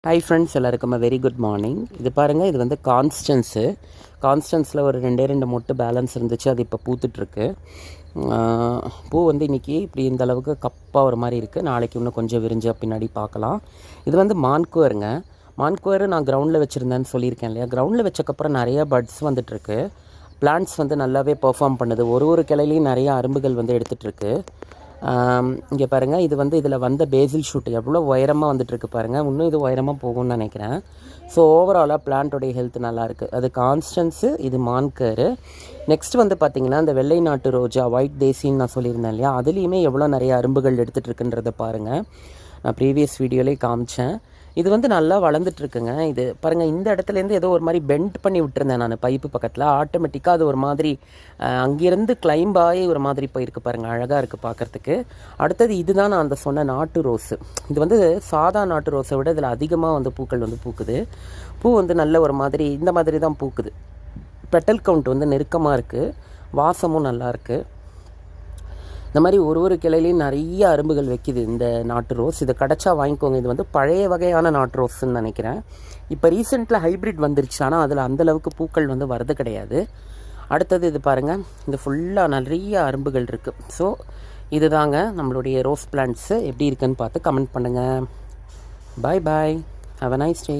Hi friends, எல்லாருக்கும் very good morning. இது பாருங்கள், இது வந்து கான்ஸ்டன்ஸில் ஒரு ரெண்டு மொட்டு பேலன்ஸ் இருந்துச்சு. அது இப்போ பூத்துட்ருக்கு. பூ வந்து இன்றைக்கி இப்படி இந்த அளவுக்கு கப்பாக ஒரு மாதிரி இருக்குது. நாளைக்கு இன்னும் கொஞ்சம் விரிஞ்ச பின்னாடி பார்க்கலாம். இது வந்து மான்குவர் நான் கிரவுண்டில் வச்சுருந்தேன்னு சொல்லியிருக்கேன் இல்லையா. கிரவுண்டில் வச்சக்கப்புறம் நிறையா பட்ஸ் வந்துட்டுருக்கு. பிளான்ட்ஸ் வந்து நல்லாவே பெர்ஃபார்ம் பண்ணுது. ஒரு கிளையிலையும் நிறையா அரும்புகள் வந்து எடுத்துகிட்ருக்கு. இங்கே பாருங்கள், இது வந்து இதில் வந்த பேசில் ஷூட் எவ்வளோ உயரமாக வந்துட்டுருக்கு பாருங்கள். இன்னும் இது உயரமாக போகும்னு நினைக்கிறேன். ஸோ ஓவராலாக பிளான்ட்டோடைய ஹெல்த் நல்லாயிருக்கு. அது கான்ஸ்டன்ஸு, இது மான்கரு. நெக்ஸ்ட் வந்து பார்த்திங்கன்னா, இந்த வெள்ளை நாட்டு ரோஜா, ஒயிட் தேசின்னு நான் சொல்லியிருந்தேன் இல்லையா, அதுலேயுமே எவ்வளோ நிறைய அரும்புகள் எடுத்துகிட்ருக்குன்றதை பாருங்கள். நான் ப்ரீவியஸ் வீடியோலேயே காமிச்சேன். இது வந்து நல்லா வளர்ந்துட்டுருக்குங்க. இது பாருங்கள், இந்த இடத்துலேருந்து ஏதோ ஒரு மாதிரி பெண்ட் பண்ணி விட்டுருந்தேன் நான் பைப்பு பக்கத்தில். ஆட்டோமேட்டிக்காக அது ஒரு மாதிரி அங்கேருந்து கிளைம்ப் ஆகி ஒரு மாதிரி போயிருக்கு பாருங்கள். அழகாக இருக்குது பார்க்குறதுக்கு. அடுத்தது இதுதான் நான் அந்த சொன்ன நாட்டு ரோஸு. இது வந்து சாதா நாட்டு ரோஸை விட இதில் அதிகமாக வந்து பூக்கள் வந்து பூக்குது. பூ வந்து நல்ல ஒரு மாதிரி இந்த மாதிரி தான் பூக்குது. பெட்டல் கவுண்ட் வந்து நெருக்கமாக இருக்குது. வாசமும் நல்லாயிருக்கு. இந்த மாதிரி ஒரு கிளையிலையும் நிறைய அரும்புகள் வைக்கிது இந்த நாட்டு ரோஸ். இதை கிடச்சா வாங்கிக்கோங்க. இது வந்து பழைய வகையான நாட்டு ரோஸ்ன்னு நினைக்கிறேன். இப்போ ரீசெண்டில் ஹைப்ரிட் வந்துருச்சு. ஆனால் அதில் அந்தளவுக்கு பூக்கள் வந்து வரது கிடையாது. அடுத்தது இது பாருங்கள், இது ஃபுல்லாக நிறைய அரும்புகள் இருக்குது. ஸோ இது தாங்க நம்மளுடைய ரோஸ் பிளான்ட்ஸு. எப்படி இருக்குன்னு பார்த்து கமெண்ட் பண்ணுங்கள். Bye bye. Have a nice day.